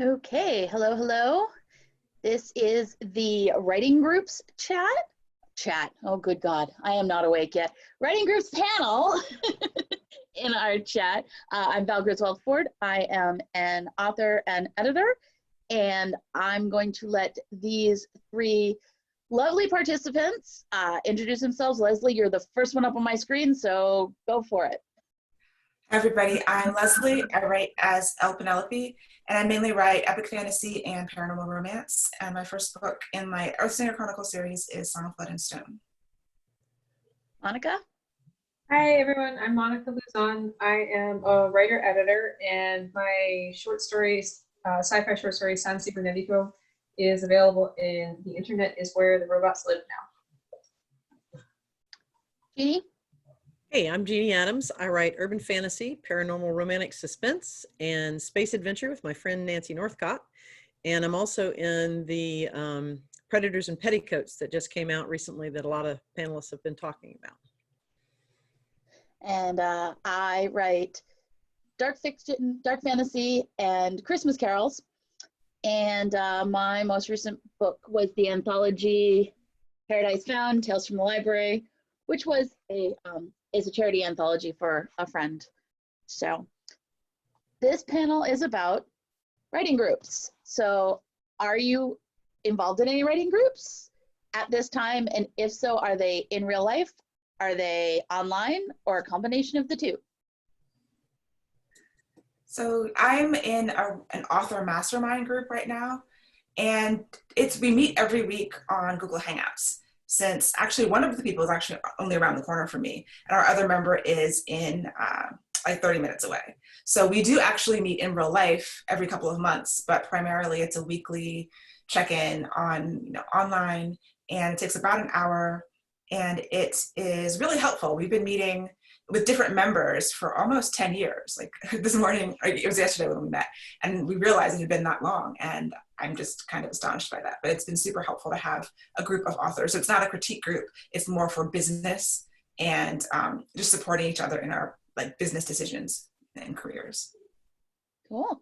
Okay, hello, hello. This is the writing groups chat. Oh, good God, I am not awake yet. Writing groups panel in our chat. I'm Val Griswold-Ford. I am an author and editor, and I'm going to let these three lovely participants introduce themselves. Leslie, you're the first one up on my screen, so go for it. Hi everybody, I'm Leslie. I write as Penelope, and I mainly write epic fantasy and paranormal romance. And my first book in my Earthsinger Chronicle series is Song of Blood and Stone. Monica? Hi everyone, I'm Monica Louzon. I am a writer-editor, and my short stories, sci-fi short story, San Cibernetico, is available in The Internet is Where the Robots Live Now. Jeanne? Hey, I'm Jeanne Adams. I write urban fantasy, paranormal romantic suspense, and space adventure with my friend Nancy Northcott. And I'm also in the Predators and Petticoats that just came out recently that a lot of panelists have been talking about. And I write dark fiction, dark fantasy, and Christmas carols. And my most recent book was the anthology Paradise Found, Tales from the Library, which was is a charity anthology for a friend. So this panel is about writing groups. So are you involved in any writing groups at this time? And if so, are they in real life? Are they online, or a combination of the two? So I'm in an author mastermind group right now, and we meet every week on Google Hangouts. Since actually one of the people is actually only around the corner from me, and our other member is in like 30 minutes away. So we do actually meet in real life every couple of months, but primarily it's a weekly check-in on online, and it takes about an hour, and it is really helpful. We've been meeting with different members for almost 10 years. Like this morning, it was yesterday when we met, and we realized it had been that long, and I'm just kind of astonished by that. But it's been super helpful to have a group of authors. So it's not a critique group, it's more for business and just supporting each other in our business decisions and careers. Cool.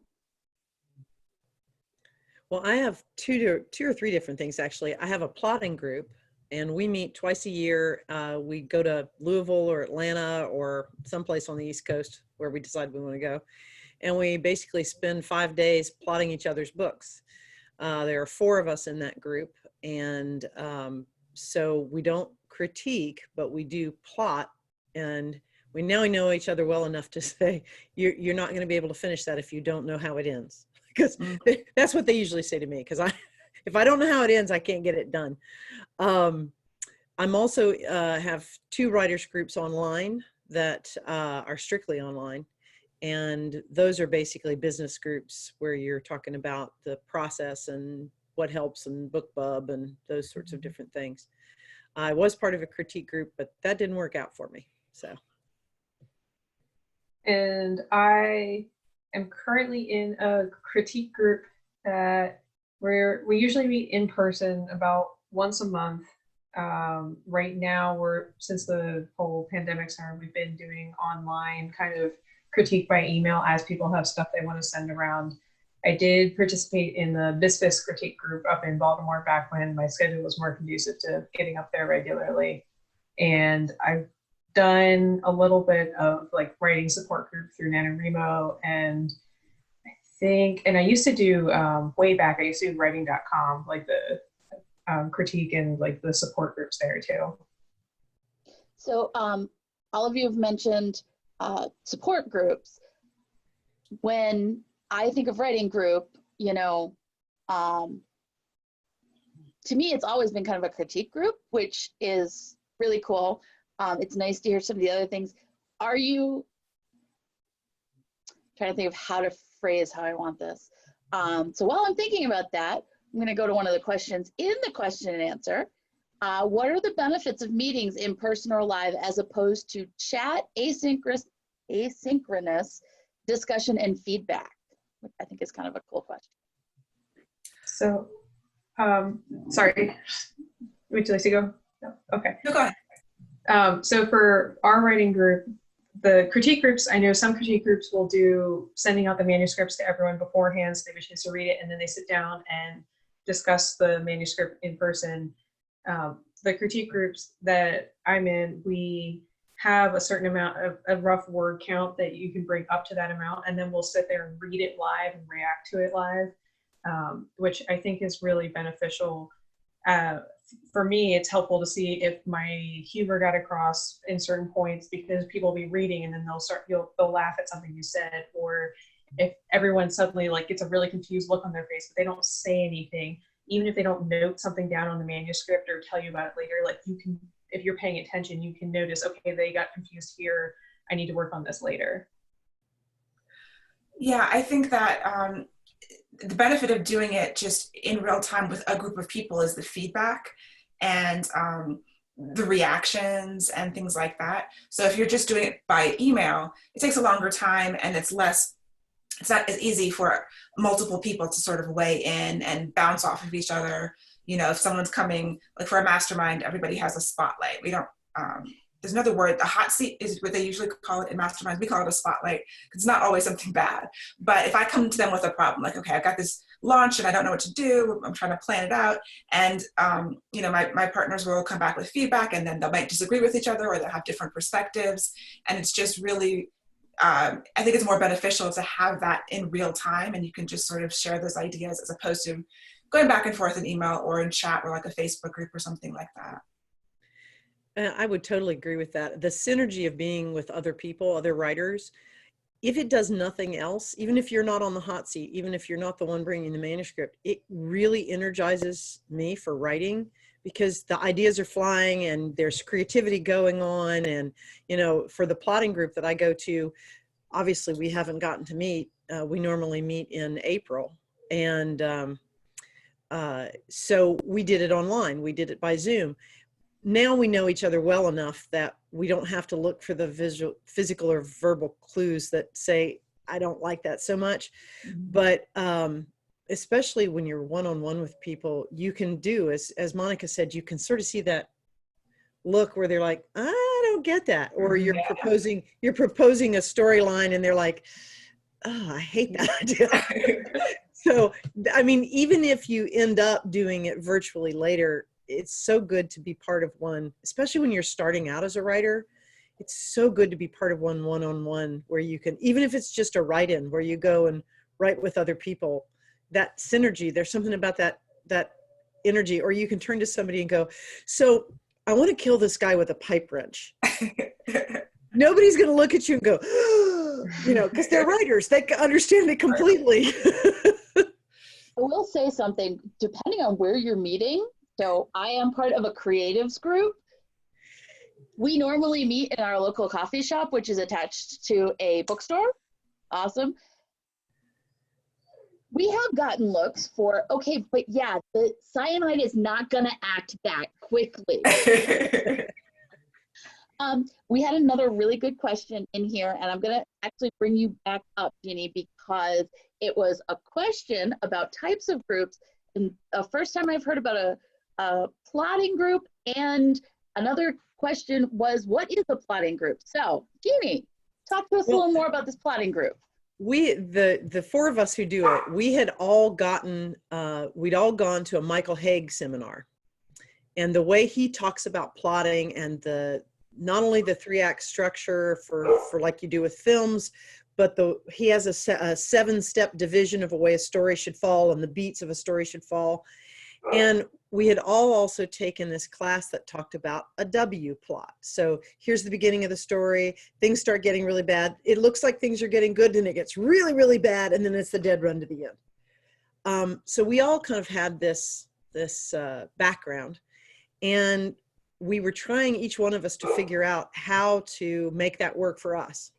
Well, I have two or three different things actually. I have a plotting group, and we meet twice a year. We go to Louisville or Atlanta or someplace on the East Coast where we decide we want to go. And we basically spend 5 days plotting each other's books. There are 4 of us in that group. And so we don't critique, but we do plot. And we now know each other well enough to say, you're not going to be able to finish that if you don't know how it ends. Because that's what they usually say to me. Because if I don't know how it ends, I can't get it done. I'm also have 2 writers groups online that are strictly online, and those are basically business groups where you're talking about the process and what helps and BookBub and those sorts of different things. I was part of a critique group, but that didn't work out for me. So, And I am currently in a critique group that we usually meet in person about once a month. Right now, since the whole pandemic started, we've been doing online kind of critique by email as people have stuff they want to send around. I did participate in the BizFist critique group up in Baltimore back when my schedule was more conducive to getting up there regularly. And I've done a little bit of writing support group through NaNoWriMo, and I used to do way back, I used to do writing.com, the critique and the support groups there too. So all of you have mentioned support groups. When I think of writing group, to me, it's always been kind of a critique group, which is really cool. It's nice to hear some of the other things. Are you trying to think of how to phrase how I want this? So while I'm thinking about that, I'm going to go to one of the questions in the question and answer. What are the benefits of meetings in person or live as opposed to chat, asynchronous discussion, and feedback? Which I think is kind of a cool question. So, sorry, would you like to go? No? Okay. No, go ahead. So for our writing group, the critique groups, I know some critique groups will do sending out the manuscripts to everyone beforehand so they have a chance to read it, and then they sit down and discuss the manuscript in person. The critique groups that I'm in, we have a certain amount of a rough word count that you can bring up to that amount, and then we'll sit there and read it live and react to it live, which I think is really beneficial. For me, it's helpful to see if my humor got across in certain points, because people will be reading and then they'll laugh at something you said, or if everyone suddenly like gets a really confused look on their face, but they don't say anything, even if they don't note something down on the manuscript or tell you about it later, like you can, if you're paying attention, you can notice, okay, they got confused here, I need to work on this later. Yeah, I think that the benefit of doing it just in real time with a group of people is the feedback and the reactions and things like that. So if you're just doing it by email, it takes a longer time, and it's not as easy for multiple people to sort of weigh in and bounce off of each other. You know, if someone's coming, like for a mastermind, everybody has a spotlight. We don't, there's another word, the hot seat is what they usually call it in masterminds. We call it a spotlight. It's not always something bad. But if I come to them with a problem, like, okay, I've got this launch and I don't know what to do, I'm trying to plan it out. And, you know, my partners will come back with feedback, and then they might disagree with each other, or they'll have different perspectives. And it's just really, I think it's more beneficial to have that in real time, and you can just sort of share those ideas as opposed to going back and forth in email or in chat or like a Facebook group or something like that. I would totally agree with that. The synergy of being with other people, other writers, if it does nothing else, even if you're not on the hot seat, even if you're not the one bringing the manuscript, it really energizes me for writing, because the ideas are flying and there's creativity going on. And, you know, for the plotting group that I go to, obviously we haven't gotten to meet. We normally meet in April. And so we did it online. We did it by Zoom. Now we know each other well enough that we don't have to look for the physical or verbal clues that say, I don't like that so much. But especially when you're one-on-one with people, you can do, as Monica said, you can sort of see that look where they're like, I don't get that. Or you're proposing a storyline and they're like, oh, I hate that idea. So, I mean, even if you end up doing it virtually later, it's so good to be part of one, especially when you're starting out as a writer. It's so good to be part of one-on-one where you can, even if it's just a write-in where you go and write with other people, that synergy, there's something about that energy. Or you can turn to somebody and go, so I want to kill this guy with a pipe wrench. Nobody's going to look at you and go, you know, because they're writers. They understand it completely. I will say something, depending on where you're meeting. So I am part of a creatives group. We normally meet in our local coffee shop, which is attached to a bookstore. Awesome. We have gotten looks for, okay, but yeah, the cyanide is not going to act that quickly. We had another really good question in here, and I'm going to actually bring you back up, Jeannie, because it was a question about types of groups. And the first time I've heard about a plotting group, and another question was, what is a plotting group? So, Jeannie, talk to us a little more about this plotting group. We, the four of us who do it, we had all gotten, we'd all gone to a Michael Haig seminar. And the way he talks about plotting and not only the 3-act structure for like you do with films, but he has a 7-step division of a way a story should fall and the beats of a story should fall. And we had all also taken this class that talked about a W plot. So here's the beginning of the story. Things start getting really bad. It looks like things are getting good, and it gets really, really bad, and then it's the dead run to the end. So we all kind of had this background, and we were trying, each one of us, to figure out how to make that work for us.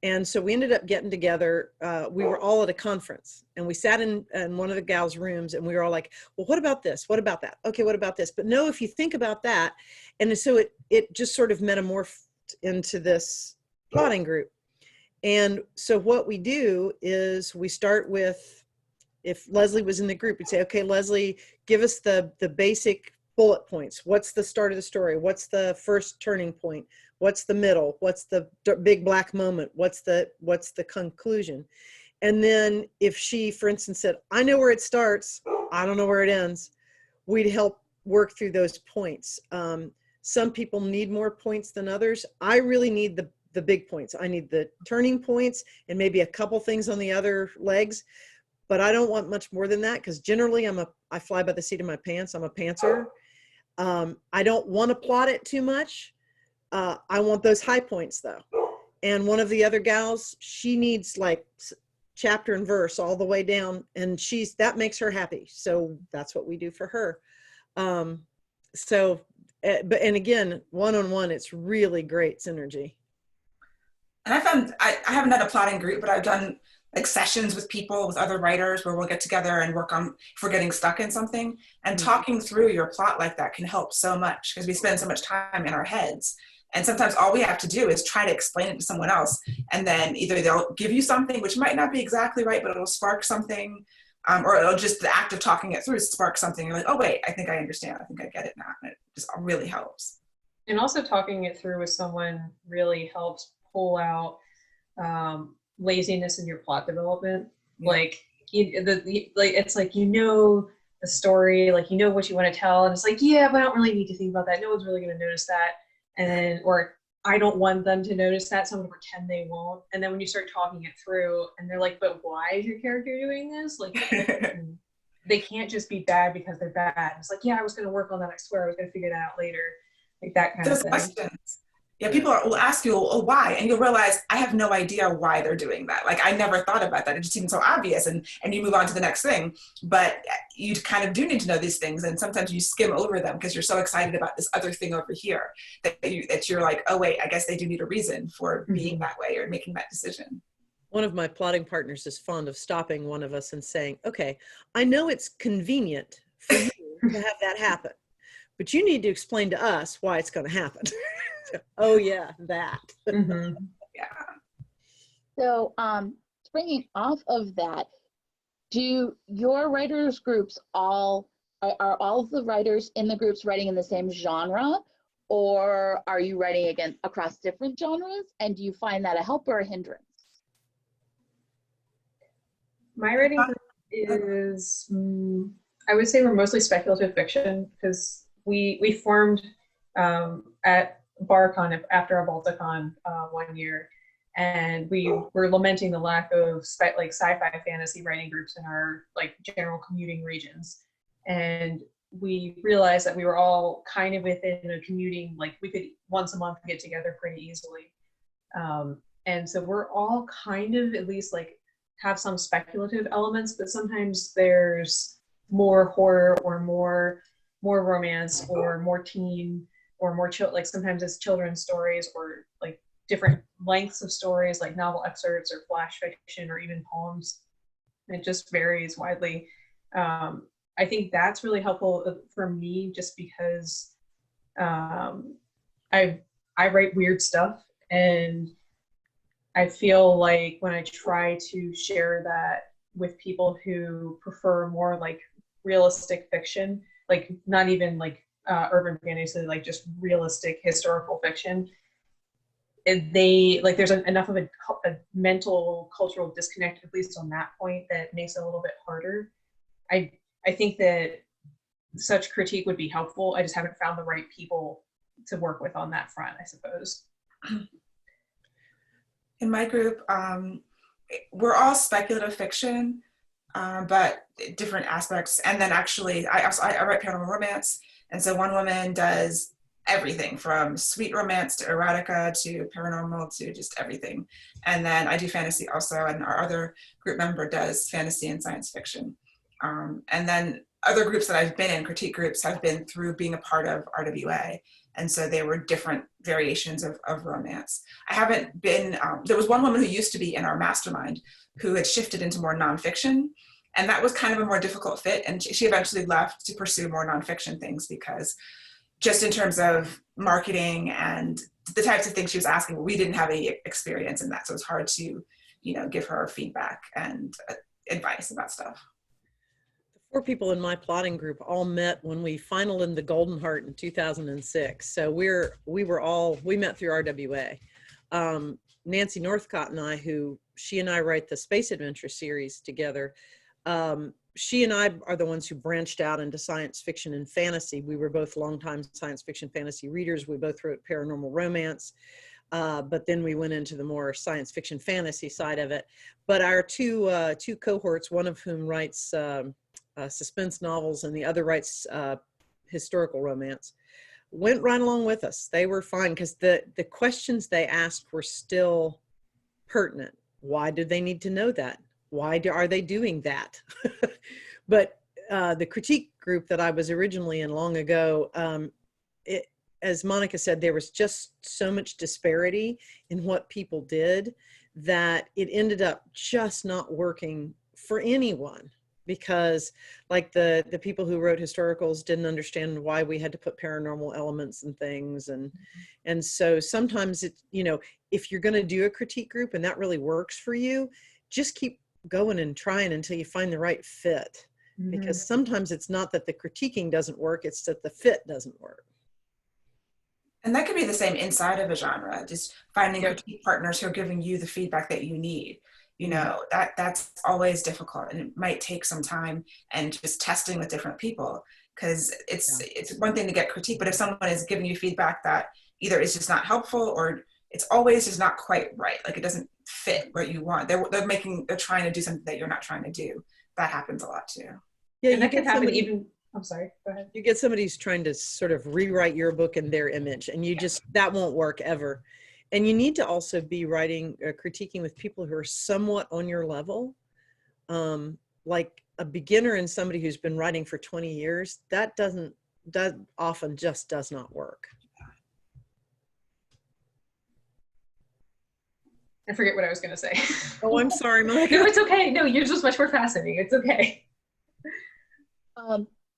And so we ended up getting together. We were all at a conference, and we sat in one of the gals' rooms, and we were all like, well, what about this? What about that? Okay, what about this? But no, if you think about that. And so it just sort of metamorphed into this plotting group. And so what we do is we start with, if Leslie was in the group, we'd say, okay, Leslie, give us the basic bullet points. What's the start of the story? What's the first turning point? What's the middle? What's the big black moment? What's the conclusion? And then if she, for instance, said, I know where it starts, I don't know where it ends, we'd help work through those points. Some people need more points than others. I really need the big points. I need the turning points and maybe a couple things on the other legs, but I don't want much more than that, because generally I fly by the seat of my pants. I'm a pantser. I don't want to plot it too much. I want those high points though. And one of the other gals, she needs like chapter and verse all the way down, and that makes her happy. So that's what we do for her. And again, one-on-one, it's really great synergy. And I found, I haven't done a plotting group, but I've done like sessions with people, with other writers, where we'll get together and work on, if we're getting stuck in something, and talking through your plot like that can help so much, because we spend so much time in our heads. And sometimes all we have to do is try to explain it to someone else. And then either they'll give you something, which might not be exactly right, but it'll spark something, or it'll just, the act of talking it through spark something. You're like, oh wait, I think I understand. I think I get it now. And it just really helps. And also talking it through with someone really helps pull out laziness in your plot development. Yeah. Like, it's like, the story, like, what you want to tell, and it's like, yeah, but I don't really need to think about that. No one's really going to notice that. And then, or I don't want them to notice that, so I'm going to pretend they won't. And then when you start talking it through, and they're like, but why is your character doing this? Like, they can't just be bad because they're bad. It's like, yeah, I was going to work on that. I swear I was going to figure that out later. Like that kind of thing. Questions. Yeah, people will ask you, oh, why? And you'll realize, I have no idea why they're doing that. Like, I never thought about that. It just seemed so obvious, and you move on to the next thing. But you kind of do need to know these things, and sometimes you skim over them because you're so excited about this other thing over here that you're like, oh, wait, I guess they do need a reason for being that way or making that decision. One of my plotting partners is fond of stopping one of us and saying, okay, I know it's convenient for you to have that happen, but you need to explain to us why it's going to happen. Oh yeah, that. Yeah. So springing off of that, do your writers groups are all of the writers in the groups writing in the same genre, or are you writing again across different genres? And do you find that a help or a hindrance? My writing group is, I would say we're mostly speculative fiction, because we formed at Balticon after a Balticon 1 year, and we were lamenting the lack of sci-fi fantasy writing groups in our general commuting regions, and we realized that we were all kind of within a commuting, we could once a month get together pretty easily, and so we're all kind of at least have some speculative elements, but sometimes there's more horror or more romance or more teen or more sometimes it's children's stories, or different lengths of stories, like novel excerpts or flash fiction or even poems. It just varies widely. I think that's really helpful for me, just because I write weird stuff, and I feel like when I try to share that with people who prefer more realistic fiction, not even urban fantasy, just realistic historical fiction, there's enough of a mental cultural disconnect, at least on that point, that makes it a little bit harder. I think that such critique would be helpful. I just haven't found the right people to work with on that front, I suppose. In my group, we're all speculative fiction, but different aspects. And then actually, I write paranormal romance. And so one woman does everything from sweet romance to erotica to paranormal to just everything. And then I do fantasy also, and our other group member does fantasy and science fiction. And then other groups that I've been in, critique groups, have been through being a part of RWA. And so they were different variations of romance. I haven't been, there was one woman who used to be in our mastermind who had shifted into more nonfiction. And that was kind of a more difficult fit. And she eventually left to pursue more nonfiction things, because just in terms of marketing and the types of things she was asking, we didn't have any experience in that. So it's hard to, give her feedback and advice about stuff. The 4 people in my plotting group all met when we finaled in the Golden Heart in 2006. So we met through RWA. Nancy Northcott and I, she and I write the Space Adventure series together. She and I are the ones who branched out into science fiction and fantasy. We were both longtime science fiction fantasy readers. We both wrote paranormal romance. But then we went into the more science fiction fantasy side of it. But our two cohorts, one of whom writes suspense novels and the other writes historical romance, went right along with us. They were fine because the questions they asked were still pertinent. Why do they need to know that? Why are they doing that? But the critique group that I was originally in long ago, as Monica said, there was just so much disparity in what people did that it ended up just not working for anyone, because like the people who wrote historicals didn't understand why we had to put paranormal elements and things. And so sometimes it, if you're going to do a critique group and that really works for you, just keep going and trying until you find the right fit. Mm-hmm. Because sometimes it's not that the critiquing doesn't work, it's that the fit doesn't work. And that could be the same inside of a genre, just finding critique partners who are giving you the feedback that you need. That's always difficult, and it might take some time and just testing with different people, because it's one thing to get critique, but if someone is giving you feedback that either is just not helpful or it's always just not quite right, like it doesn't fit what you want, they're trying to do something that you're not trying to do. That happens a lot too. Yeah, and that can happen even. I'm sorry, go ahead. You get somebody who's trying to sort of rewrite your book in their image, and that won't work ever. And you need to also be writing, critiquing with people who are somewhat on your level. Like a beginner and somebody who's been writing for 20 years, that often just does not work. I forget what I was going to say. Oh, I'm sorry, Monica. No, it's okay. No, you're just much more fascinating. It's okay.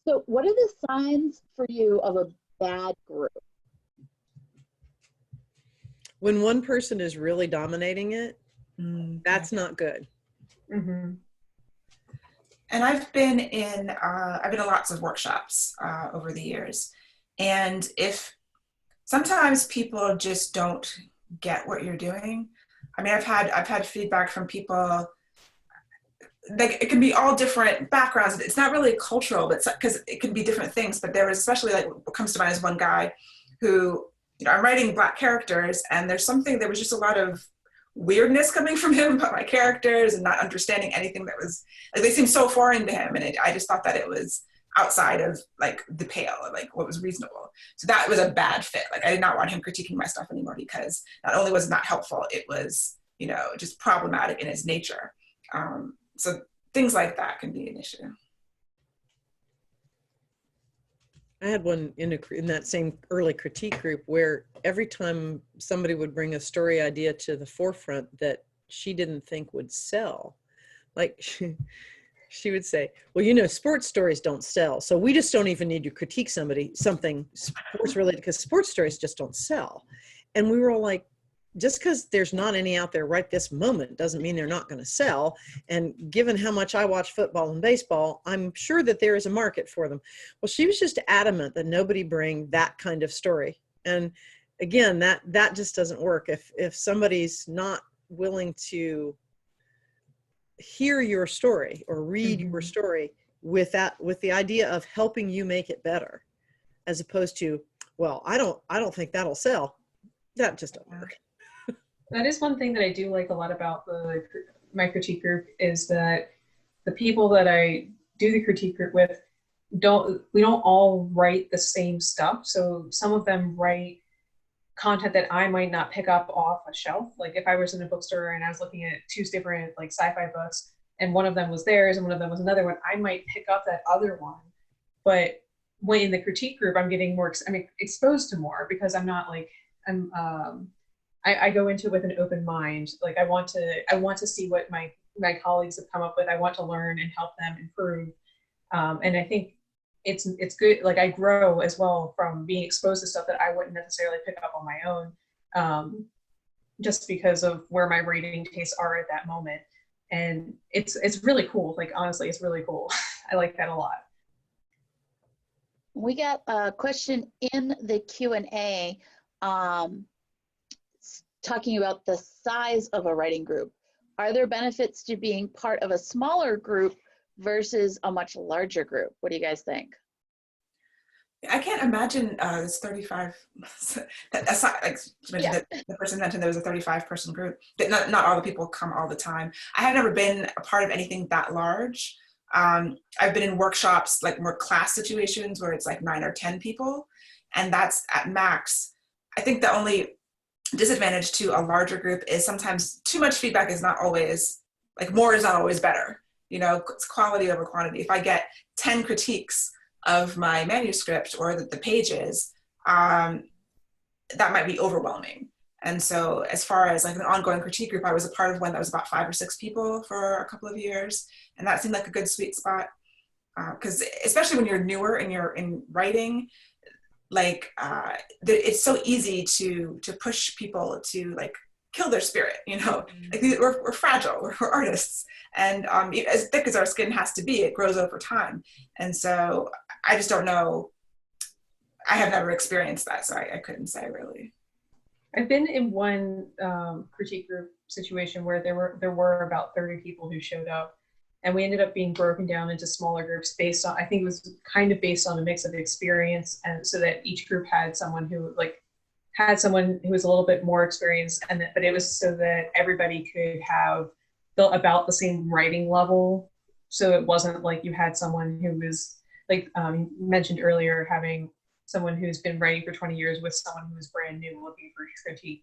So what are the signs for you of a bad group? When one person is really dominating it, that's not good. Mm-hmm. And I've been in lots of workshops over the years, and if sometimes people just don't get what you're doing. I mean, I've had feedback from people. Like, it can be all different backgrounds. It's not really cultural, but because it can be different things. But there was especially, like, what comes to mind is one guy who, I'm writing Black characters, and there was just a lot of weirdness coming from him about my characters and not understanding anything that was, like, they seemed so foreign to him. And I just thought that it was outside of, like, the pale, like what was reasonable. So that was a bad fit. Like, I did not want him critiquing my stuff anymore, because not only was it not helpful, it was, just problematic in its nature. So things like that can be an issue. I had one in that same early critique group where every time somebody would bring a story idea to the forefront that she didn't think would sell, like she would say, well, sports stories don't sell, so we just don't even need to critique something sports related, because sports stories just don't sell. And we were all like, just because there's not any out there right this moment doesn't mean they're not going to sell. And given how much I watch football and baseball, I'm sure that there is a market for them. Well, she was just adamant that nobody bring that kind of story. And again, that just doesn't work. If somebody's not willing to hear your story or read your story with the idea of helping you make it better, as opposed to, well, I don't think that'll sell, that just doesn't work. That is one thing that I do like a lot about my critique group, is that the people that I do the critique group with, we don't all write the same stuff. So some of them write content that I might not pick up off a shelf. Like if I was in a bookstore and I was looking at 2 different like sci-fi books, and one of them was theirs and one of them was another one, I might pick up that other one. But when in the critique group, I'm getting exposed to more, because I'm not like, I go into it with an open mind. Like I want to see what my colleagues have come up with. I want to learn and help them improve. And I think it's good. Like I grow as well from being exposed to stuff that I wouldn't necessarily pick up on my own, just because of where my reading tastes are at that moment. And it's really cool. Like honestly, it's really cool. I like that a lot. We got a question in the Q&A talking about the size of a writing group. Are there benefits to being part of a smaller group versus a much larger group? What do you guys think? I can't imagine this 35, that's not, like that the person mentioned there was a 35-person group. That not all the people come all the time. I have never been a part of anything that large. I've been in workshops, like more class situations where it's like 9 or 10 people, and that's at max. I think the only disadvantage to a larger group is sometimes too much feedback is not always, like more is not always better. You know, it's quality over quantity. If I get 10 critiques of my manuscript or the pages, that might be overwhelming. And so as far as like an ongoing critique group, I was a part of one that was about 5 or 6 people for a couple of years. And that seemed like a good sweet spot. Because especially when you're newer and you're in writing, like it's so easy to push people to like kill their spirit, you know, like we're fragile, we're artists. And as thick as our skin has to be, it grows over time. And so I just don't know. I have never experienced that, so I couldn't say really. I've been in one critique group situation where there were about 30 people who showed up, and we ended up being broken down into smaller groups based on, I think it was kind of based on a mix of experience, and so that each group had someone who was a little bit more experienced, but it was so that everybody could have built about the same writing level. So it wasn't like you had someone who was like mentioned earlier, having someone who's been writing for 20 years with someone who's brand new looking for critique.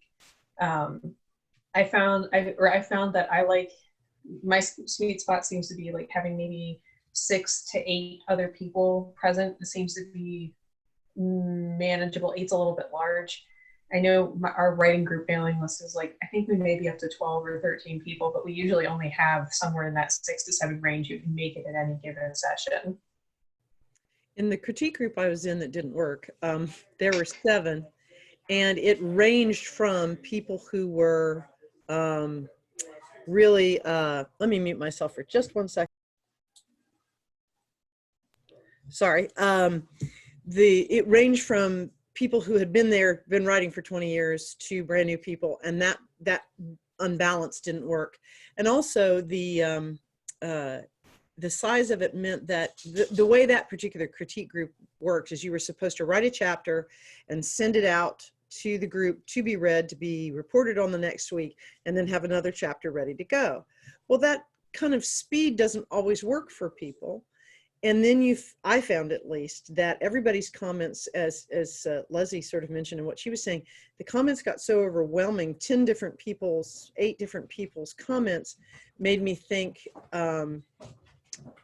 I found that I like, my sweet spot seems to be like having maybe 6 to 8 other people present. It seems to be manageable. 8's a little bit large. I know our writing group mailing list is like, I think we may be up to 12 or 13 people, but we usually only have somewhere in that 6 to 7 range who can make it at any given session. In the critique group I was in that didn't work, there were 7, and it ranged from people who were really, let me mute myself for just 1 second. Sorry. It ranged from people who had been writing for 20 years to brand new people, and that unbalance didn't work. And also the size of it meant that the way that particular critique group worked is you were supposed to write a chapter and send it out to the group to be read, to be reported on the next week, and then have another chapter ready to go. Well, that kind of speed doesn't always work for people. And then I found at least that everybody's comments, as Leslie sort of mentioned in what she was saying, the comments got so overwhelming. 8 different people's comments made me think,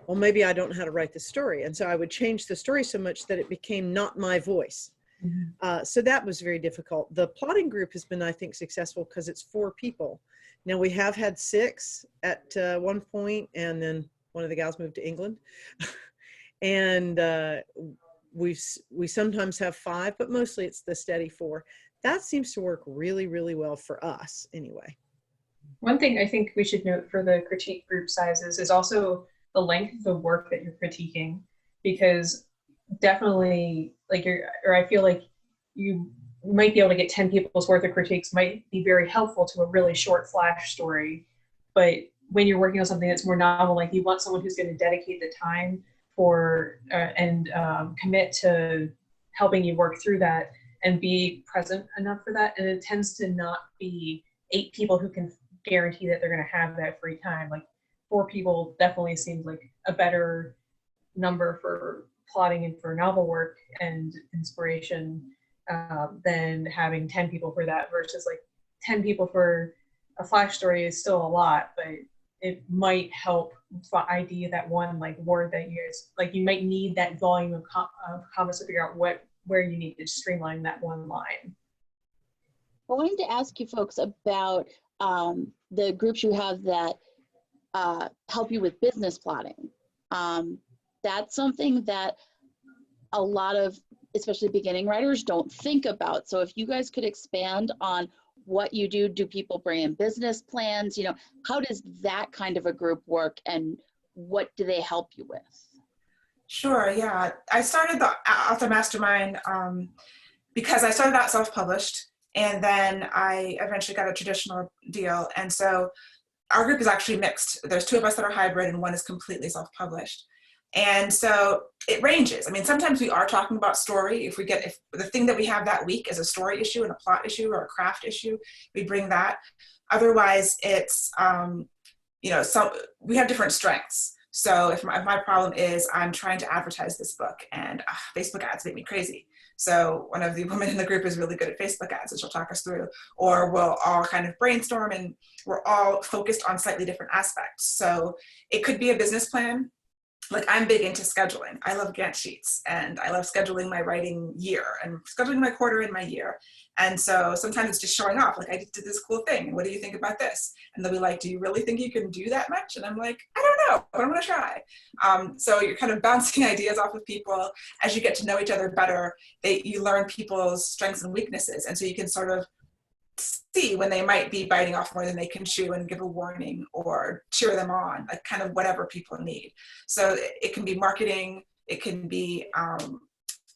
well, maybe I don't know how to write the story. And so I would change the story so much that it became not my voice. Mm-hmm. So that was very difficult. The plotting group has been, I think, successful because it's 4 people. Now we have had 6 at one point, and then one of the gals moved to England. And we sometimes have 5, but mostly it's the steady 4. That seems to work really, really well for us anyway. One thing I think we should note for the critique group sizes is also the length of the work that you're critiquing, because definitely I feel like you might be able to get 10 people's worth of critiques might be very helpful to a really short flash story. But when you're working on something that's more novel, like you want someone who's going to dedicate the time for and commit to helping you work through that and be present enough for that. And it tends to not be 8 people who can guarantee that they're going to have that free time. Like 4 people definitely seems like a better number for plotting and for novel work and inspiration than having 10 people for that, versus like 10 people for a flash story is still a lot, but it might help ID that one like word that you might need that volume of comments to figure out where you need to streamline that one line. I wanted to ask you folks about the groups you have that help you with business plotting. That's something that a lot of, especially beginning writers, don't think about. So if you guys could expand on what you do people bring in business plans? You know, how does that kind of a group work, and what do they help you with? Sure, yeah. I started the author mastermind because I started out self-published, and then I eventually got a traditional deal. And so our group is actually mixed. There's two of us that are hybrid and one is completely self-published. And so it ranges. I mean, sometimes we are talking about story. If the thing that we have that week is a story issue and a plot issue or a craft issue, we bring that. Otherwise, it's, we have different strengths. So if my problem is I'm trying to advertise this book and Facebook ads make me crazy. So one of the women in the group is really good at Facebook ads, and she'll talk us through, or we'll all kind of brainstorm and we're all focused on slightly different aspects. So it could be a business plan. Like, I'm big into scheduling. I love Gantt sheets, and I love scheduling my writing year and scheduling my quarter and my year. And so sometimes it's just showing off, like, I did this cool thing, and what do you think about this? And they'll be like, do you really think you can do that much? And I'm like, I don't know, but I'm gonna try. So you're kind of bouncing ideas off of people. As you get to know each other better, you learn people's strengths and weaknesses. And so you can sort of see when they might be biting off more than they can chew and give a warning or cheer them on, like kind of whatever people need. So it can be marketing, it can be,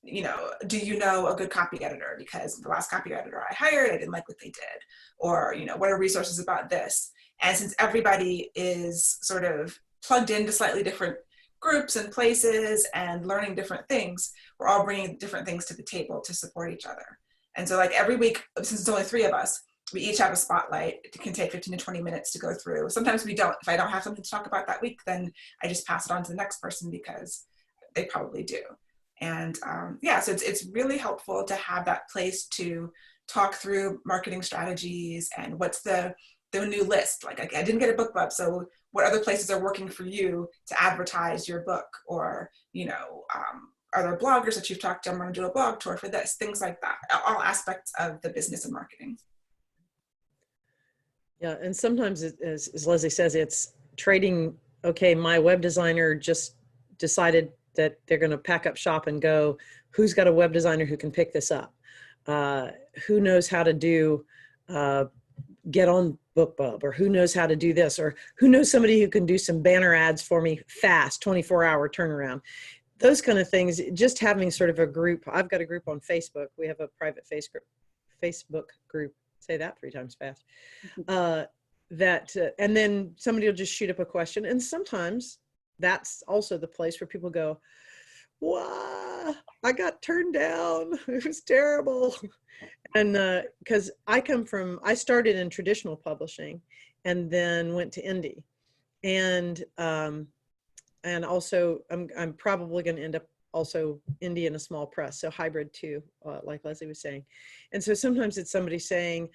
do you know a good copy editor? Because the last copy editor I hired, I didn't like what they did. Or, what are resources about this? And since everybody is sort of plugged into slightly different groups and places and learning different things, we're all bringing different things to the table to support each other. And so, like, every week, since it's only 3 of us, we each have a spotlight. It can take 15 to 20 minutes to go through. Sometimes we don't. If I don't have something to talk about that week, then I just pass it on to the next person because they probably do. And so it's really helpful to have that place to talk through marketing strategies and what's the new list. Like, I didn't get a book club, so what other places are working for you to advertise your book? Or, are there bloggers that you've talked to? I'm going to do a blog tour for this, things like that, all aspects of the business and marketing. Yeah, and sometimes, as Leslie says, it's trading. Okay, my web designer just decided that they're going to pack up shop and go. Who's got a web designer who can pick this up? Who knows how to do get on BookBub, or who knows how to do this, or who knows somebody who can do some banner ads for me fast, 24-hour turnaround. Those kind of things, just having sort of a group. I've got a group on Facebook. We have a private Facebook group. Say that 3 times fast. And then somebody will just shoot up a question. And sometimes that's also the place where people go, wow, I got turned down. It was terrible. And because I started in traditional publishing and then went to indie. And also I'm probably going to end up also indie in a small press, so hybrid too, like Leslie was saying. And so sometimes it's somebody saying,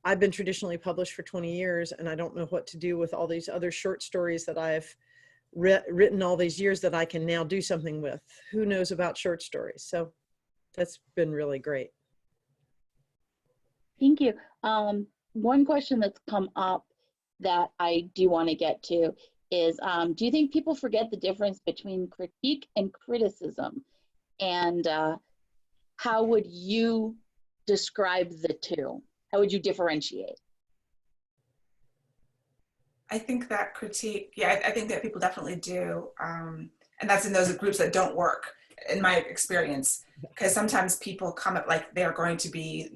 I've been traditionally published for 20 years and I don't know what to do with all these other short stories that I've written all these years that I can now do something with. Who knows about short stories? So that's been really great. Thank you. One question that's come up that I do want to get to is, do you think people forget the difference between critique and criticism? And how would you describe the two? How would you differentiate? I think that critique, I think that people definitely do. And that's in those groups that don't work, in my experience. Because sometimes people come at like they're going to be,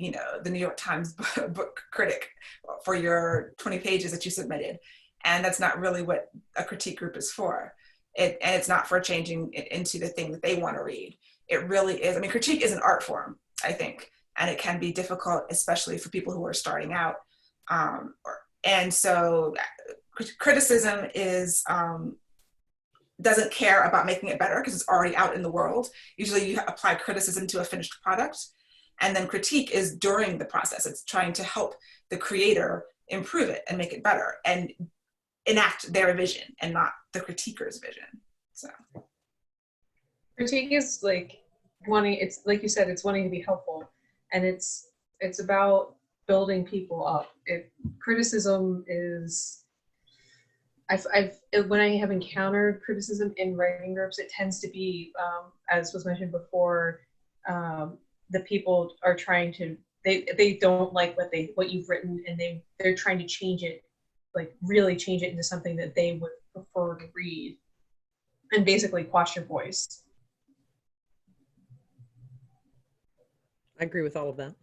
the New York Times book critic for your 20 pages that you submitted. And that's not really what a critique group is for. And it's not for changing it into the thing that they want to read. It really is. I mean, critique is an art form, I think, and it can be difficult, especially for people who are starting out. And so criticism is, doesn't care about making it better because it's already out in the world. Usually you apply criticism to a finished product. And then critique is during the process. It's trying to help the creator improve it and make it better and enact their vision and not the critiquer's vision. So critique is like wanting, it's like you said, it's wanting to be helpful, and it's about building people up. Criticism is, when I have encountered criticism in writing groups, it tends to be, as was mentioned before, the people are trying to, they don't like what you've written, and they're trying to change it, like really change it into something that they would prefer to read, and basically quash your voice. I agree with all of that.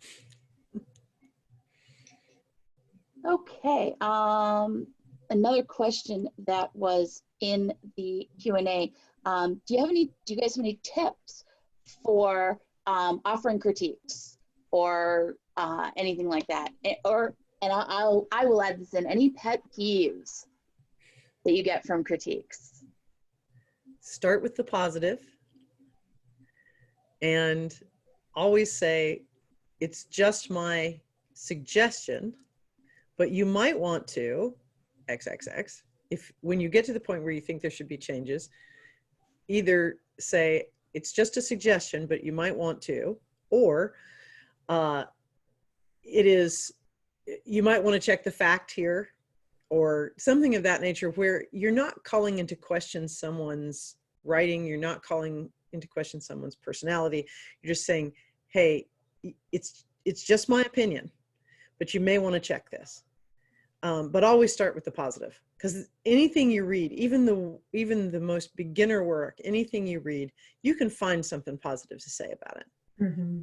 Okay. Another question that was in the Q&A. Do you guys have any tips for offering critiques or anything like that? I will add this in, any pet peeves that you get from critiques? Start with the positive and always say, it's just my suggestion, but you might want to XXX. When you get to the point where you think there should be changes, either say, it's just a suggestion, but you might want to, or you might want to check the fact here, or something of that nature, where you're not calling into question someone's writing, you're not calling into question someone's personality. You're just saying, hey, it's just my opinion, but you may want to check this. But always start with the positive, because anything you read, even the most beginner work, anything you read, you can find something positive to say about it. Mm-hmm.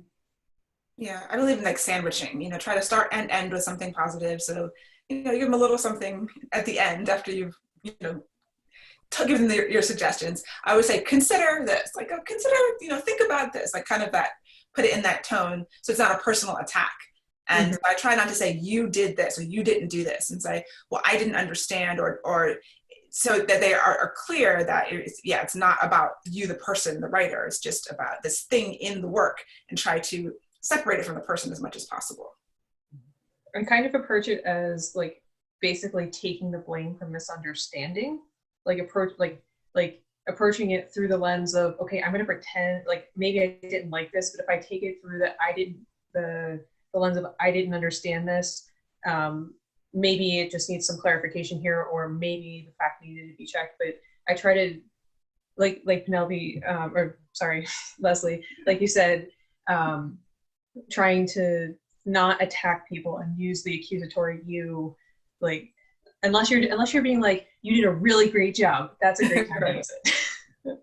Yeah, I believe in like sandwiching, try to start and end with something positive. So, you give them a little something at the end after you've, given them your suggestions. I would say, consider this, like, think about this, like kind of that, put it in that tone. So it's not a personal attack. And I try not to say, you did this or you didn't do this, and say, well, I didn't understand, or so that they are clear that it's not about you, the person, the writer. It's just about this thing in the work, and try to separate it from the person as much as possible. And kind of approach it as like basically taking the blame for misunderstanding, approaching it through the lens of, okay, I'm going to pretend like maybe I didn't like this, but if I take it through the lens of I didn't understand this, maybe it just needs some clarification here, or maybe the fact needed to be checked. But I try to, like Penelope, Leslie, like you said, trying to not attack people and use the accusatory you, like, unless you're being like, you did a really great job. That's a great time to use it.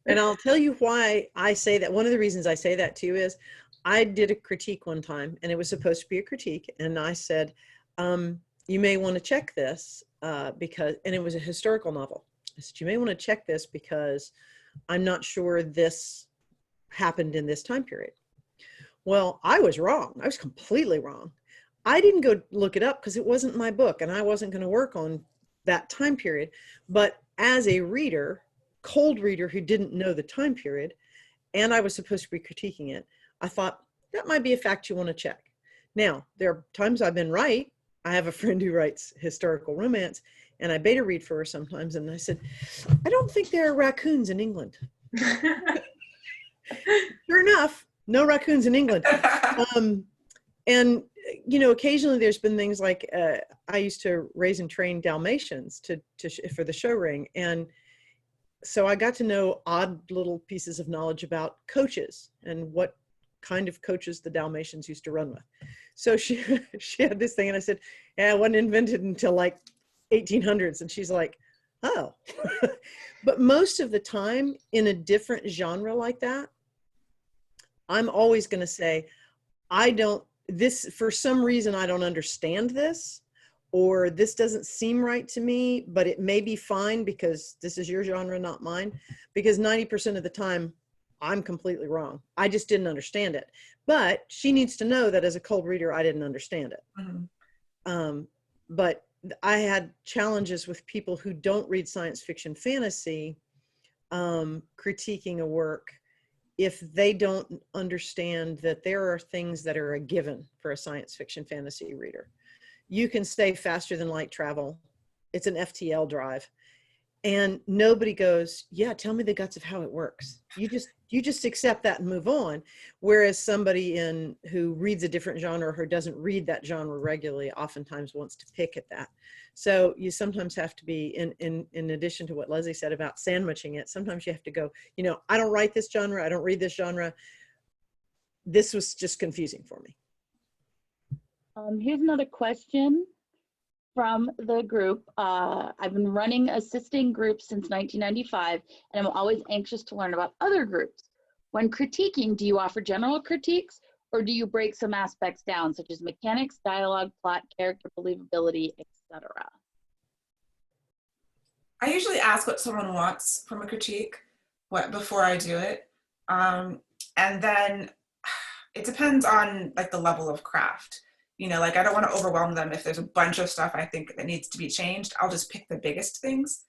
And I'll tell you why I say that. One of the reasons I say that too is I did a critique one time, and it was supposed to be a critique. And I said, you may want to check this and it was a historical novel. I said, you may want to check this because I'm not sure this happened in this time period. Well, I was wrong. I was completely wrong. I didn't go look it up because it wasn't my book and I wasn't going to work on that time period. But as a reader, cold reader who didn't know the time period, and I was supposed to be critiquing it, I thought that might be a fact you want to check. Now, there are times I've been right. I have a friend who writes historical romance, and I beta read for her sometimes. And I said, I don't think there are raccoons in England. Sure enough, no raccoons in England. And, occasionally there's been things like I used to raise and train Dalmatians for the show ring. And so I got to know odd little pieces of knowledge about coaches and what kind of coaches the Dalmatians used to run with. So she had this thing, and I said, yeah, it wasn't invented until like 1800s. And she's like, oh. But most of the time in a different genre like that, I'm always going to say, for some reason, I don't understand this, or this doesn't seem right to me, but it may be fine because this is your genre, not mine. Because 90% of the time, I'm completely wrong. I just didn't understand it. But she needs to know that as a cold reader, I didn't understand it. Mm-hmm. But I had challenges with people who don't read science fiction fantasy critiquing a work if they don't understand that there are things that are a given for a science fiction fantasy reader. You can say faster than light travel. It's an FTL drive. And nobody goes, yeah, tell me the guts of how it works. You just accept that and move on. Whereas somebody who reads a different genre or who doesn't read that genre regularly oftentimes wants to pick at that. So you sometimes have to be, in addition to what Leslie said about sandwiching it, sometimes you have to go, I don't write this genre. I don't read this genre. This was just confusing for me. Here's another question from the group. I've been running assisting groups since 1995, and I'm always anxious to learn about other groups. When critiquing, do you offer general critiques, Or do you break some aspects down, such as mechanics, dialogue, plot, character, believability, etc.? I usually ask what someone wants from a critique before I do it. And then it depends on like the level of craft. You know, like I don't want to overwhelm them if there's a bunch of stuff I think that needs to be changed. I'll just pick the biggest things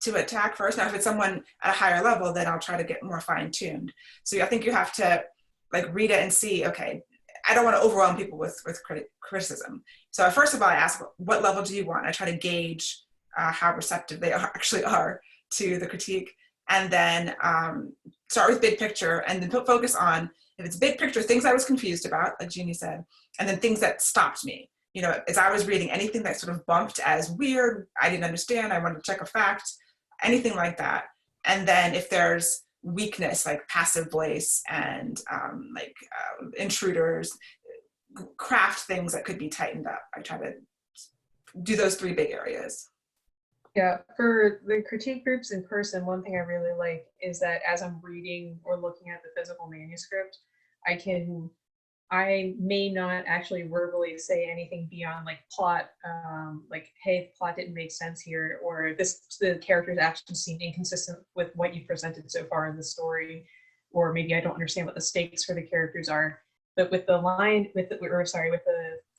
to attack first. Now, if it's someone at a higher level, then I'll try to get more fine-tuned. So I think you have to like read it and see, okay, I don't want to overwhelm people with criticism. So first of all, I ask, what level do you want? I try to gauge how receptive they actually are to the critique. And then start with big picture and then focus on, if it's big picture, things I was confused about, like Jeannie said, and then things that stopped me. You know, as I was reading, anything that sort of bumped as weird, I didn't understand, I wanted to check a fact, anything like that. And then if there's weakness, like passive voice and intruders, craft things that could be tightened up, I try to do those three big areas. Yeah, for the critique groups in person, one thing I really like is that as I'm reading or looking at the physical manuscript, I may not actually verbally say anything beyond like plot, like, hey, plot didn't make sense here, or the character's actions seem inconsistent with what you've presented so far in the story, or maybe I don't understand what the stakes for the characters are. But with the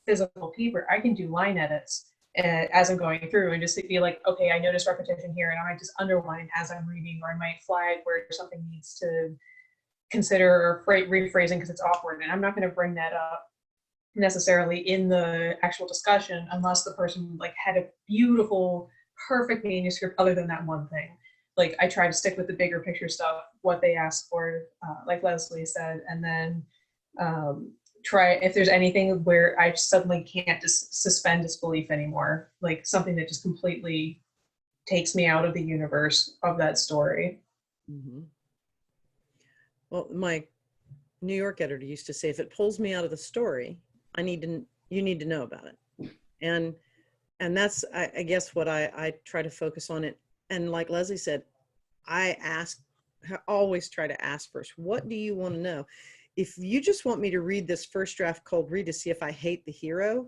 physical paper, I can do line edits as I'm going through and just be like, okay, I noticed repetition here, and I might just underline as I'm reading, or I might flag where something needs to consider or rephrasing because it's awkward, and I'm not going to bring that up necessarily in the actual discussion unless the person like had a beautiful, perfect manuscript other than that one thing. Like I try to stick with the bigger picture stuff, what they asked for, like Leslie said, and then try if there's anything where I suddenly can't just suspend disbelief anymore, like something that just completely takes me out of the universe of that story. Mm-hmm. Well, my New York editor used to say, if it pulls me out of the story, you need to know about it. And that's, I guess, what I try to focus on it. And like Leslie said, I always try to ask first, what do you want to know? If you just want me to read this first draft cold read to see if I hate the hero,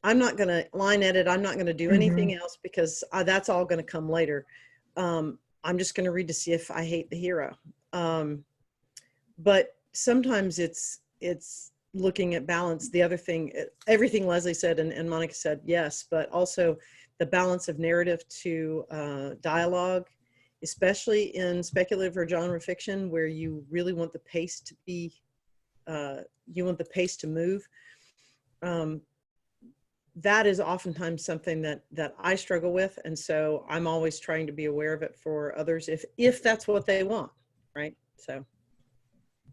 I'm not going to line edit. I'm not going to do anything else because that's all going to come later. I'm just going to read to see if I hate the hero. But sometimes it's looking at balance. The other thing, everything Leslie said and Monica said, yes, but also the balance of narrative to dialogue, especially in speculative or genre fiction, where you really want the pace to be, you want the pace to move. That is oftentimes something that I struggle with. And so I'm always trying to be aware of it for others if that's what they want, right? So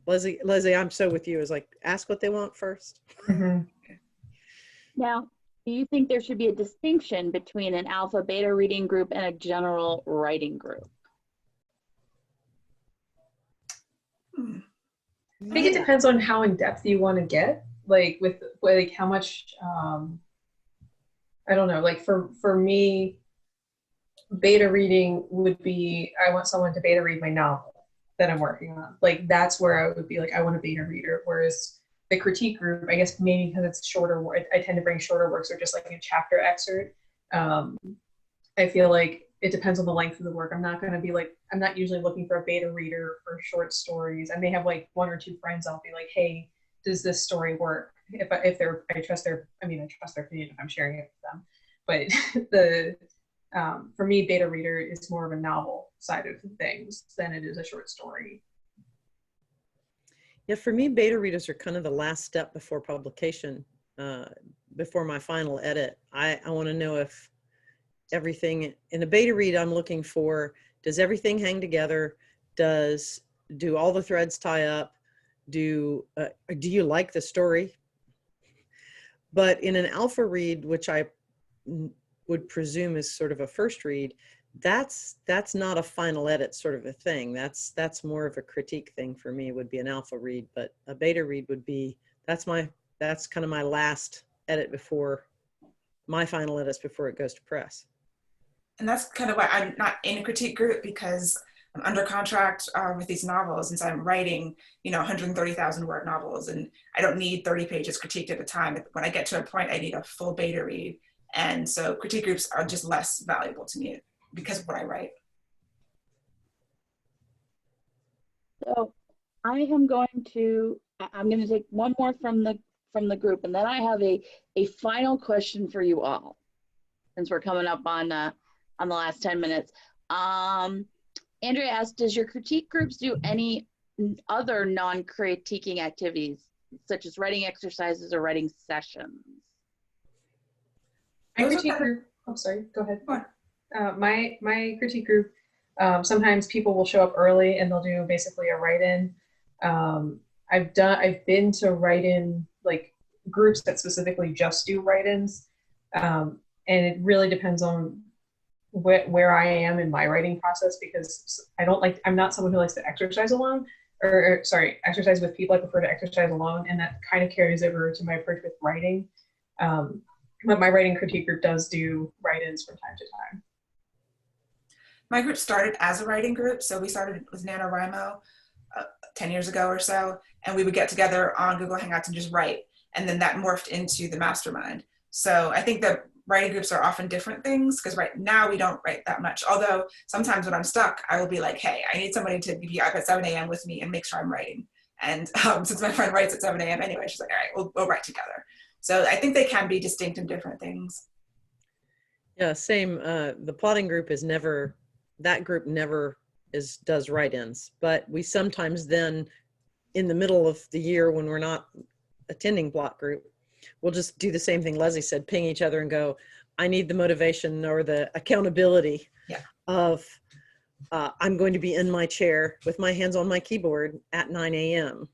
Leslie, I'm so with you, is like, ask what they want first. Now, do you think there should be a distinction between an alpha beta reading group and a general writing group? I think it depends on how in depth you want to get, like with like how much, I don't know, like for me, beta reading would be, I want someone to beta read my novel that I'm working on. Like that's where I would be like, I want a beta reader. Whereas the critique group, I guess maybe because it's shorter, I tend to bring shorter works or just like a chapter excerpt. I feel like it depends on the length of the work. I'm not going to be like, I'm not usually looking for a beta reader for short stories. I may have like one or two friends. I'll be like, hey, does this story work? I trust their opinion if I'm sharing it with them. But for me, beta reader is more of a novel side of things than it is a short story. Yeah, for me, beta readers are kind of the last step before publication, before my final edit. I want to know if everything in a beta read I'm looking for, does everything hang together? Do all the threads tie up? Do you like the story? But in an alpha read, which I would presume is sort of a first read, that's not a final edit sort of a thing. That's more of a critique thing for me, would be an alpha read. But a beta read would be, that's kind of my last edit before my final edits before it goes to press. And that's kind of why I'm not in a critique group, because I'm under contract with these novels, and so I'm writing, 130,000 word novels, and I don't need 30 pages critiqued at a time. When I get to a point, I need a full beta read. And so critique groups are just less valuable to me because of what I write. So I'm going to take one more from the group, and then I have a final question for you all, since we're coming up on the last 10 minutes. Andrea asked, does your critique groups do any other non-critiquing activities, such as writing exercises or writing sessions? My critique group, I'm sorry, go ahead. My critique group, sometimes people will show up early and they'll do basically a write-in. I've been to write-in like groups that specifically just do write-ins, and it really depends on where I am in my writing process, because I'm not someone who likes to exercise alone, or sorry, exercise with people. I prefer to exercise alone, and that kind of carries over to my approach with writing. But my writing critique group does do write-ins from time to time. My group started as a writing group, so we started with NaNoWriMo 10 years ago or so, and we would get together on Google Hangouts and just write, and then that morphed into the mastermind. So I think that writing groups are often different things, because right now we don't write that much. Although sometimes when I'm stuck, I will be like, hey, I need somebody to be up at 7 a.m. with me and make sure I'm writing. And since my friend writes at 7 a.m. anyway, she's like, all right, we'll write together. So I think they can be distinct and different things. Yeah, same. The plotting group is never, that group never does write-ins, but we sometimes then in the middle of the year when we're not attending plot group, we'll just do the same thing Leslie said, ping each other and go, I need the motivation or the accountability of I'm going to be in my chair with my hands on my keyboard at 9 a.m.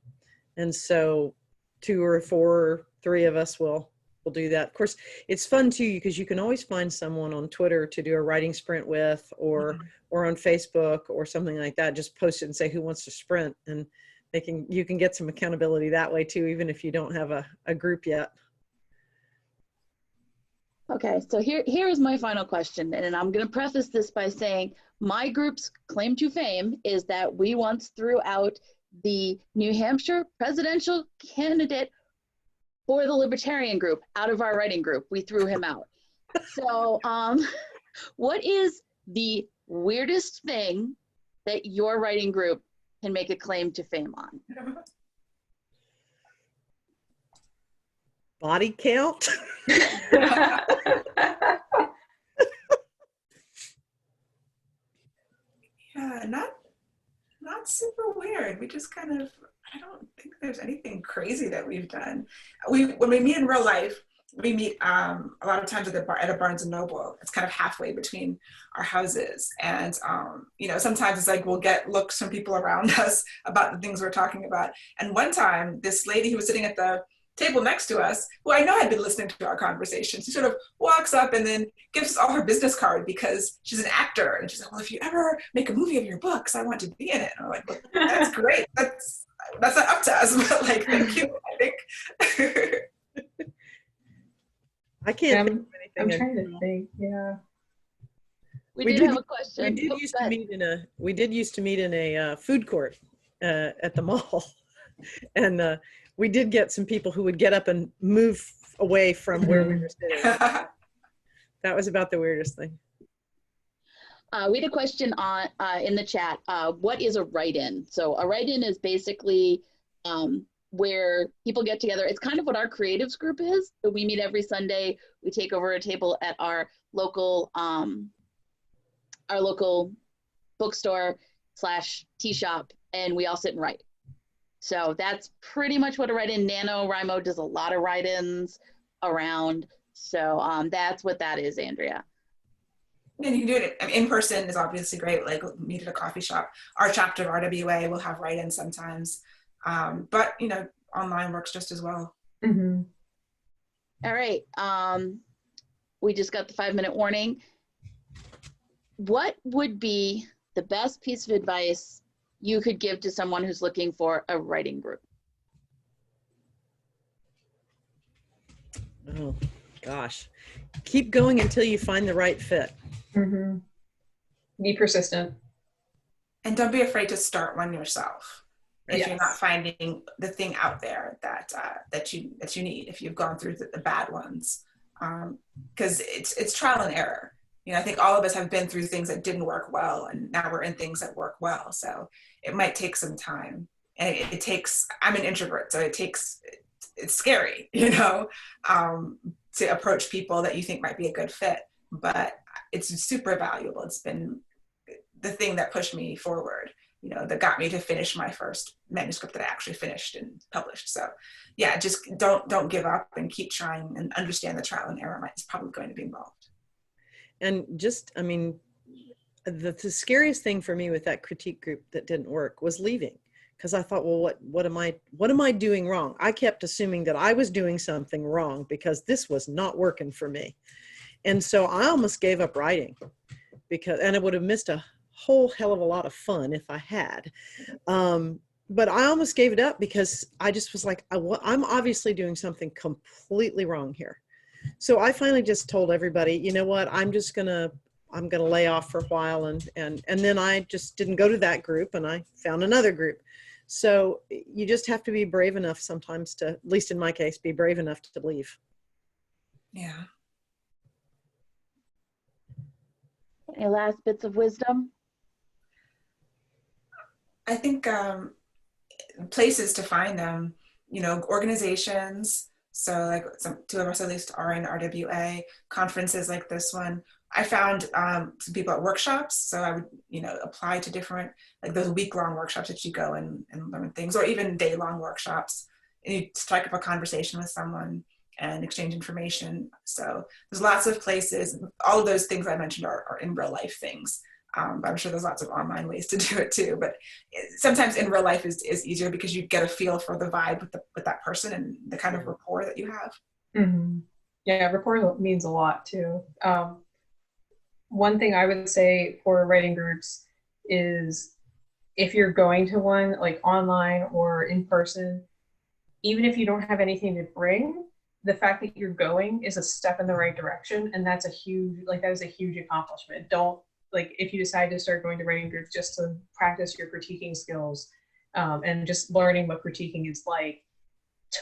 And so 2 or 4 or 3 of us will do that. Of course, it's fun too, because you can always find someone on Twitter to do a writing sprint with, or on Facebook or something like that. Just post it and say, who wants to sprint? And you can get some accountability that way too, even if you don't have a group yet. Okay, so here is my final question, and I'm going to preface this by saying my group's claim to fame is that we once threw out the New Hampshire presidential candidate for the Libertarian group out of our writing group. We threw him out. So what is the weirdest thing that your writing group can make a claim to fame on? Body count? Yeah, not super weird. We just kind of, I don't think there's anything crazy that we've done. When we meet in real life, we meet a lot of times at a Barnes and Noble. It's kind of halfway between our houses, and sometimes it's like we'll get looks from people around us about the things we're talking about. And one time, this lady who was sitting at the table next to us, who I know had been listening to our conversation, she sort of walks up and then gives us all her business card because she's an actor. And she's like, well, if you ever make a movie of your books, I want to be in it. And I'm like, well, that's great. That's not up to us, but like, thank you, I think. I can't think of anything. I'm trying to think, yeah. We did have a question. We did used to meet in a food court at the mall. And we did get some people who would get up and move away from where we were sitting. That was about the weirdest thing. We had a question on in the chat. What is a write-in? So a write-in is basically where people get together. It's kind of what our creatives group is. So we meet every Sunday. We take over a table at our local bookstore / tea shop, and we all sit and write. So that's pretty much what a write-in. NaNoWriMo does a lot of write-ins around. So that's what that is, Andrea. And you can do it in person is obviously great, like meet at a coffee shop. Our chapter of RWA will have write-ins sometimes. But, online works just as well. Mm-hmm. All right. We just got the 5-minute warning. What would be the best piece of advice you could give to someone who's looking for a writing group? Oh, gosh. Keep going until you find the right fit. Mm-hmm. Be persistent. And don't be afraid to start one yourself if Yes. you're not finding the thing out there that you need, if you've gone through the bad ones, because it's trial and error. I think all of us have been through things that didn't work well, and now we're in things that work well. So it might take some time, and it takes. I'm an introvert, so it's scary, to approach people that you think might be a good fit, but it's super valuable. It's been the thing that pushed me forward, that got me to finish my first manuscript that I actually finished and published. So yeah, just don't give up and keep trying, and understand the trial and error is probably going to be involved. And just, I mean, the scariest thing for me with that critique group that didn't work was leaving. Because I thought, well, what am I doing wrong? I kept assuming that I was doing something wrong because this was not working for me. And so I almost gave up writing, and I would have missed a whole hell of a lot of fun if I had. But I almost gave it up because I just was like, I'm obviously doing something completely wrong here. So I finally just told everybody, you know what, I'm gonna lay off for a while, and then I just didn't go to that group, and I found another group. So you just have to be brave enough sometimes to, at least in my case, be brave enough to leave. Yeah. Any last bits of wisdom? I think places to find them, organizations. So like two of us at least are in RWA, conferences like this one. I found some people at workshops. So I would, apply to different, like those week-long workshops that you go and learn things, or even day-long workshops. And you strike up a conversation with someone and exchange information. So there's lots of places. All of those things I mentioned are in real life things. But I'm sure there's lots of online ways to do it too. But sometimes in real life is easier because you get a feel for the vibe with that person and the kind of rapport that you have. Mm-hmm. Yeah, rapport means a lot too. One thing I would say for writing groups is, if you're going to one, like online or in person, even if you don't have anything to bring, the fact that you're going is a step in the right direction, and that is a huge accomplishment. Don't, like, if you decide to start going to writing groups just to practice your critiquing skills, and just learning what critiquing is like,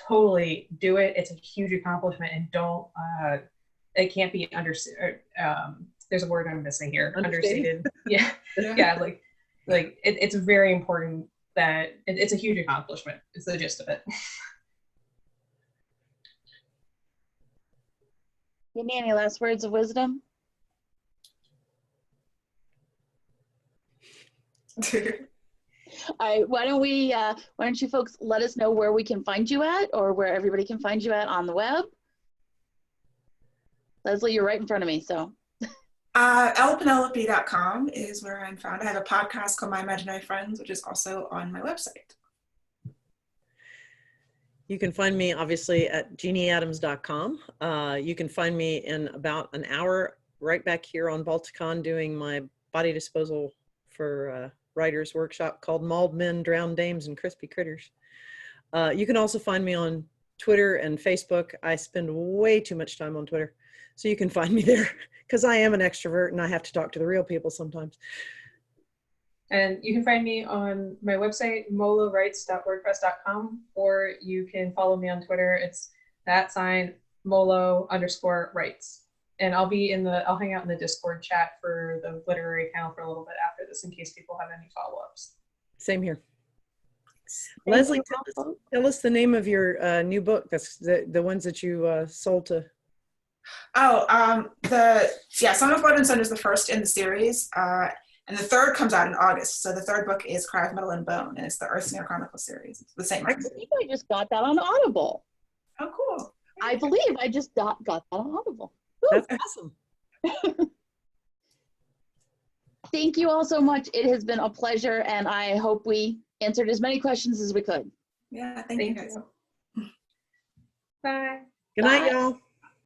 totally do it. It's a huge accomplishment, and don't, it can't be there's a word I'm missing here. Understated. Yeah. Yeah. It's very important that it's a huge accomplishment. It's the gist of it. Any last words of wisdom? All right, why don't you folks let us know where we can find you at, or where everybody can find you at on the web? Leslie, you're right in front of me, so. lpenelope.com is where I'm found. I have a podcast called My Imaginary Friends, which is also on my website. You can find me obviously at jeanneadams.com. You can find me in about an hour right back here on Balticon doing my body disposal for writers workshop called Mauled Men, Drowned Dames, and Crispy Critters. You can also find me on Twitter and Facebook. I spend way too much time on Twitter, so you can find me there because I am an extrovert and I have to talk to the real people sometimes. And you can find me on my website, molowrites.wordpress.com, or you can follow me on Twitter. It's @molo_writes. And I'll hang out in the Discord chat for the literary panel for a little bit after this, in case people have any follow-ups. Same here. Leslie, tell us the name of your new book. That's the ones that you sold to. Song of Blood and Sun is the first in the series. And the third comes out in August. So the third book is Cry of Metal and Bone, and it's the Earthsnare Chronicles series. It's the same. I believe I just got that on Audible. Oh, cool. I believe I just got that on Audible. That's awesome. Thank you all so much. It has been a pleasure, and I hope we answered as many questions as we could. Yeah, thank you guys. Bye. Good night, y'all.